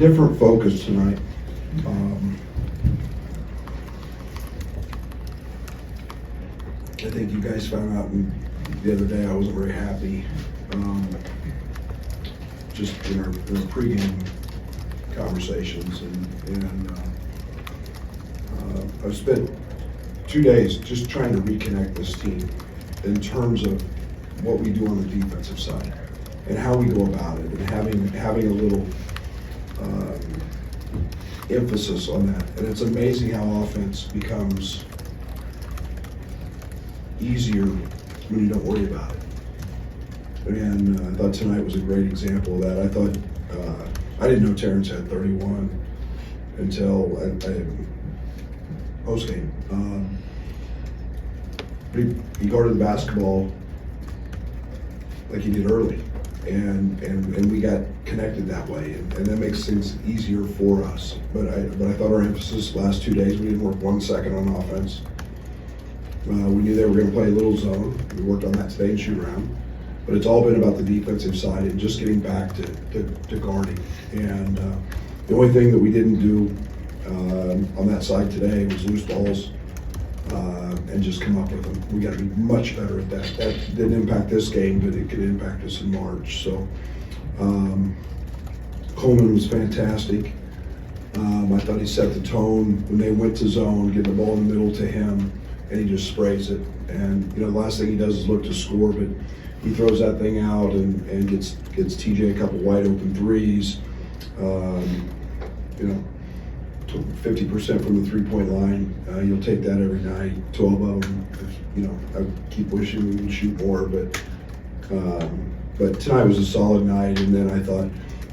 different focus tonight. I think you guys found out the other day I wasn't very happy. Just in our pregame conversations, and I've spent 2 days just trying to reconnect this team in terms of what we do on the defensive side and how we go about it, and having a little emphasis on that. And it's amazing how offense becomes easier when you don't worry about it. And I thought tonight was a great example of that. I thought I didn't know Terrence had 31 until post game. He guarded the basketball like he did early, and we got connected that way, and that makes things easier for us. But I thought our emphasis the last 2 days, we didn't work 1 second on offense. We knew they were going to play a little zone. We worked on that today in shoot around. But it's all been about the defensive side and just getting back to guarding. And the only thing that we didn't do on that side today was loose balls and just come up with them. We got to be much better at that. That didn't impact this game, but it could impact us in March. So Coleman was fantastic. I thought he set the tone when they went to zone, getting the ball in the middle to him, and he just sprays it. And the last thing he does is look to score, but he throws that thing out and gets TJ a couple wide open threes. 50% from the 3-point line. You'll take that every night. 12 of them. I keep wishing we would shoot more, but tonight was a solid night. And then I thought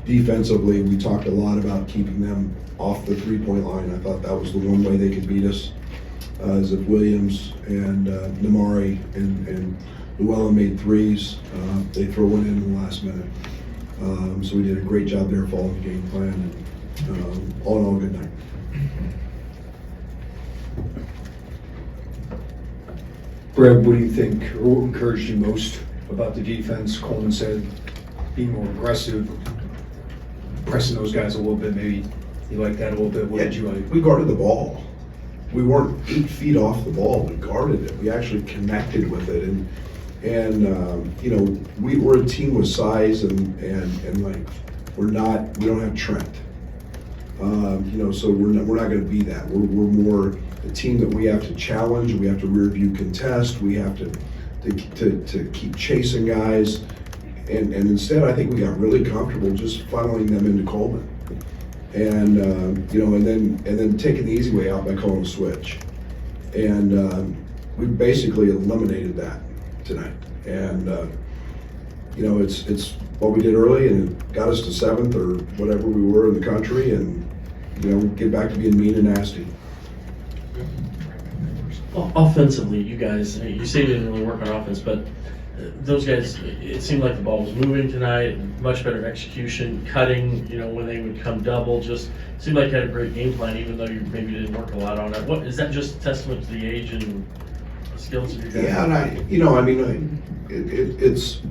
defensively, we talked a lot about keeping them off the 3-point line. I thought that was the one way they could beat us. Is if Williams and Namari and Llewellyn made threes, they throw one in the last minute. So we did a great job there following the game plan. And all in all, good night. Brad, what do you think, or what encouraged you most about the defense? Coleman said being more aggressive, pressing those guys a little bit. Maybe you like that a little bit. What did you like? We guarded the ball. We weren't 8 feet off the ball. We guarded it. We actually connected with it, and we're a team with size, and like we don't have Trent. So we're not going to be that. We're more a team that we have to challenge. We have to rear view contest. We have to keep chasing guys, and instead I think we got really comfortable just funneling them into Coleman. And and then taking the easy way out by calling a switch, and we basically eliminated that tonight. And it's what we did early, and it got us to 7th or whatever we were in the country, and get back to being mean and nasty. Offensively, you guys, you say you didn't really work on offense, but those guys, it seemed like the ball was moving tonight, much better execution, cutting, when they would come double, just seemed like you had a great game plan, even though you maybe didn't work a lot on it. What is that, just a testament to the age and the skills of your guys? Yeah, and it's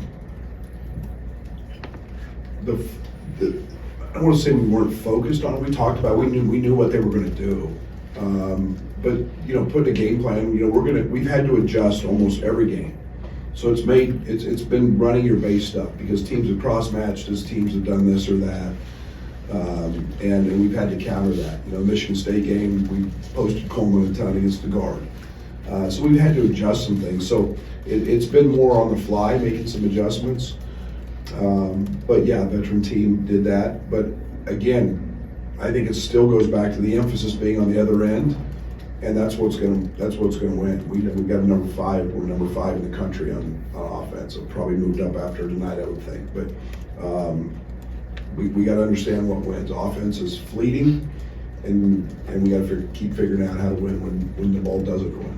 I don't want to say we weren't focused on it. We talked about it. We knew what they were going to do. But putting a game plan, we've had to adjust almost every game. So it's been running your base stuff, because teams have cross-matched us, teams have done this or that, and we've had to counter that. Michigan State game, we posted Coleman a ton against the guard. So we've had to adjust some things. So it's been more on the fly, making some adjustments. But yeah, veteran team did that. But again, I think it still goes back to the emphasis being on the other end. And that's what's going to win. We've got a number 5. We're number 5 in the country on offense. It'll probably moved up after tonight, I would think. But we got to understand what wins. Offense is fleeting, and we got to keep figuring out how to win when the ball doesn't go in.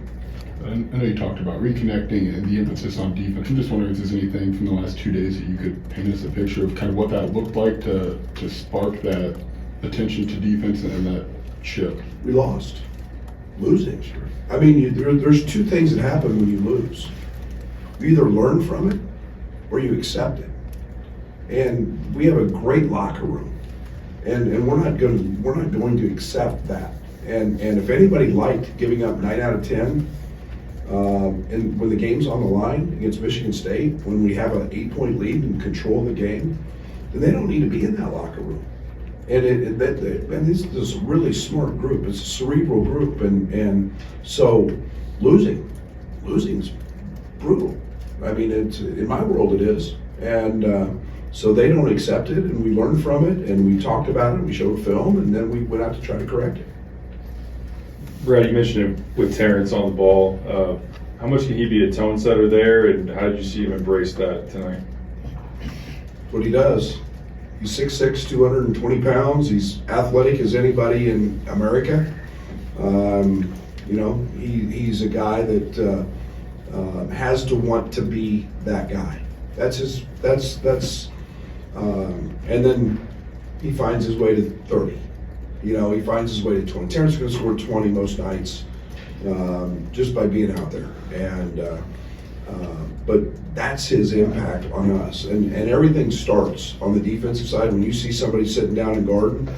I know you talked about reconnecting and the emphasis on defense. I'm just wondering if there's anything from the last 2 days that you could paint us a picture of kind of what that looked like to spark that attention to defense and that shift. We lost. Losing. I mean, there's 2 things that happen when you lose. You either learn from it or you accept it. And we have a great locker room. And we're not going to accept that. And if anybody liked giving up 9 out of 10, and when the game's on the line against Michigan State, when we have an 8-point lead and control the game, then they don't need to be in that locker room. And this is a really smart group. It's a cerebral group, and so losing's brutal. I mean, it's in my world it is, and so they don't accept it, and we learned from it, and we talked about it, we showed film, and then we went out to try to correct it. Brad, you mentioned it with Terrence on the ball. How much can he be a tone setter there, and how did you see him embrace that tonight? What he does. He's 6'6", 220 pounds. He's athletic as anybody in America. You know, he's a guy that has to want to be that guy. And then he finds his way to 30. You know, he finds his way to 20. Terrence is going to score 20 most nights just by being out there. But that's his impact on us. And everything starts on the defensive side. When you see somebody sitting down and guarding,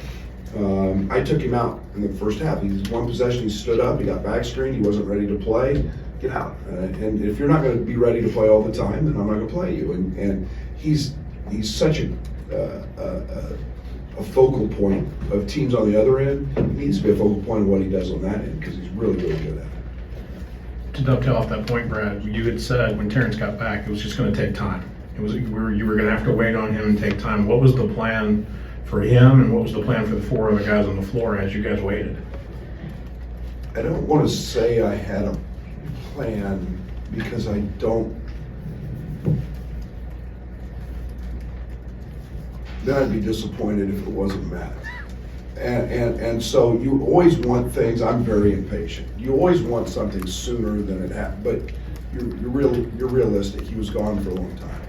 I took him out in the first half. He's one possession, he stood up, he got back screened, he wasn't ready to play. Get out. And if you're not going to be ready to play all the time, then I'm not going to play you. And he's such a focal point of teams on the other end. He needs to be a focal point of what he does on that end because he's really, really good at it. To dovetail off that point, Brad, you had said when Terrence got back, it was just going to take time. You were going to have to wait on him and take time. What was the plan for him, and what was the plan for the 4 other guys on the floor as you guys waited? I don't want to say I had a plan because I don't. Then I'd be disappointed if it wasn't met. And so you always want things. I'm very impatient. You always want something sooner than it happened. But you're realistic. He was gone for a long time,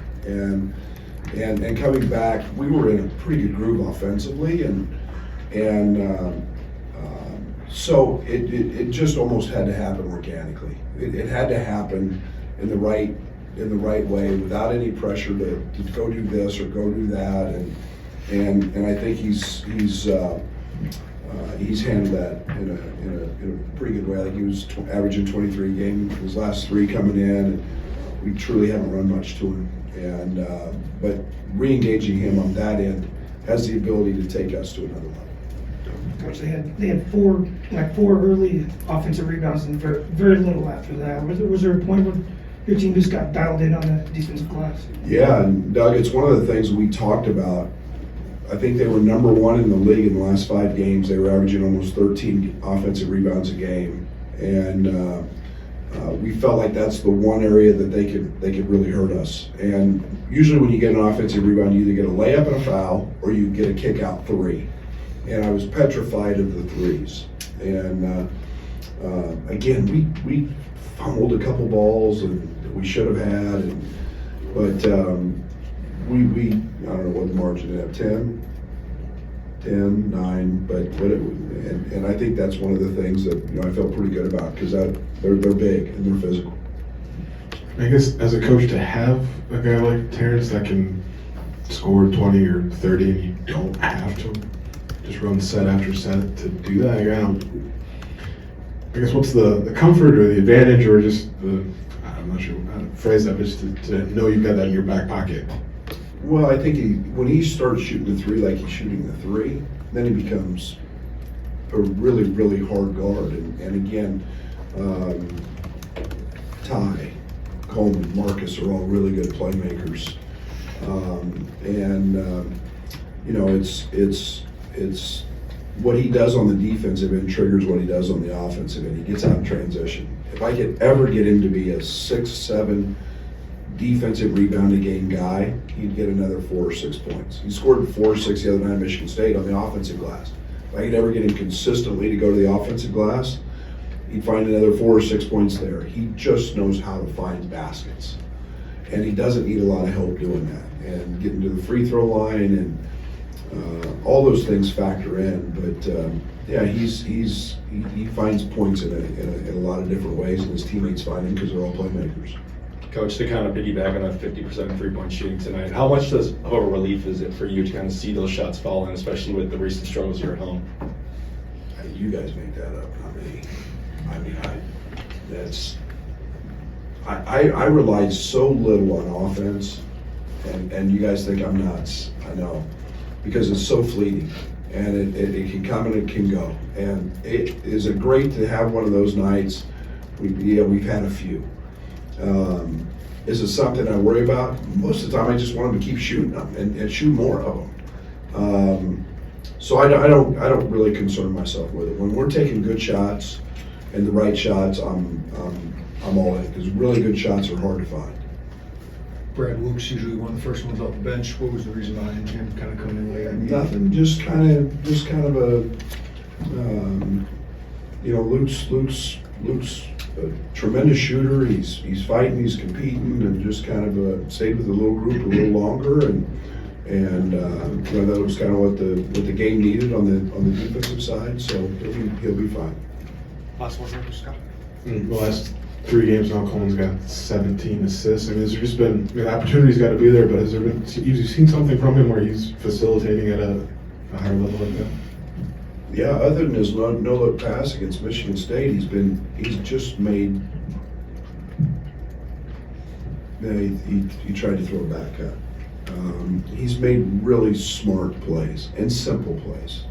and coming back, we were in a pretty good groove offensively, so it just almost had to happen organically. It had to happen in the right way without any pressure to go do this or go do that, and I think he's handled that in a pretty good way. I think he was averaging 23 a game his last 3 coming in, and we truly haven't run much to him. But re-engaging him on that end has the ability to take us to another level. Coach, they had four early offensive rebounds and very little after that. Was there a point when your team just got dialed in on the defensive glass? Yeah, and Doug, it's one of the things we talked about. I think they were number 1 in the league in the last 5 games. They were averaging almost 13 offensive rebounds a game, and we felt like that's the one area that they could really hurt us. And usually when you get an offensive rebound, you either get a layup and a foul, or you get a kick out 3. And I was petrified of the 3s. And again, we fumbled a couple balls that we should have had, but we I don't know what the margin is, 10, 9, but and I think that's one of the things that I felt pretty good about because they're big and they're physical. I guess as a coach to have a guy like Terrence that can score 20 or 30 and you don't have to just run set after set to do that. I guess what's the comfort or the advantage or just I'm not sure how to phrase that, but just to know you've got that in your back pocket. Well, I think when he starts shooting the 3 like he's shooting the 3, then he becomes a really, really hard guard. And again, Ty, Coleman, Marcus are all really good playmakers. It's what he does on the defensive end triggers what he does on the offensive end. He gets out in transition. If I could ever get him to be a 6-7 defensive rebound a game guy, he'd get another 4 or 6 points. He scored 4 or 6 the other night at Michigan State on the offensive glass. If I could ever get him consistently to go to the offensive glass, he'd find another 4 or 6 points there. He just knows how to find baskets. And he doesn't need a lot of help doing that. And getting to the free throw line and all those things factor in. But yeah, he finds points in a lot of different ways, and his teammates find him because they're all playmakers. Coach, to kind of piggyback on that 50% three-point shooting tonight, how much of a relief is it for you to kind of see those shots fall in, especially with the recent struggles here at home? You guys make that up, not me. I mean, I relied so little on offense, and you guys think I'm nuts. I know, because it's so fleeting, and it can come and it can go. And is it great to have one of those nights? We've had a few. Is it something I worry about? Most of the time, I just want them to keep shooting them and shoot more of them. So I don't really concern myself with it. When we're taking good shots and the right shots, I'm all in, because really good shots are hard to find. Brad Wilkes usually one of the first ones off the bench. What was the reason behind him kind of coming in late? Nothing, just kind of a, Luke's a tremendous shooter. He's fighting, he's competing, and just kind of stayed with the little group a little longer, and that was kind of what the game needed on the defensive side. So he'll be fine. Last one, Scott. The last 3 games now, Coleman's got 17 assists. I mean, has there just been, the opportunity's got to be there, but has there been, have you seen something from him where he's facilitating at a higher level like that? Yeah, other than his no-look pass against Michigan State, he's just made. He tried to throw a back cut. He's made really smart plays and simple plays,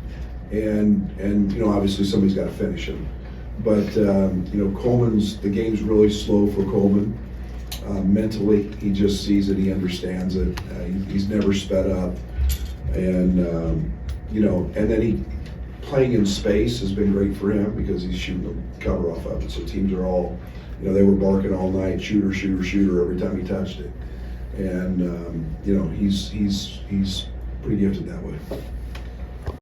and obviously somebody's got to finish him. But the game's really slow for Coleman. Mentally, he just sees it, he understands it. He's never sped up, and then playing in space has been great for him, because he's shooting the cover off of it. So teams are all, they were barking all night, shooter, shooter, shooter every time he touched it. And he's pretty gifted that way.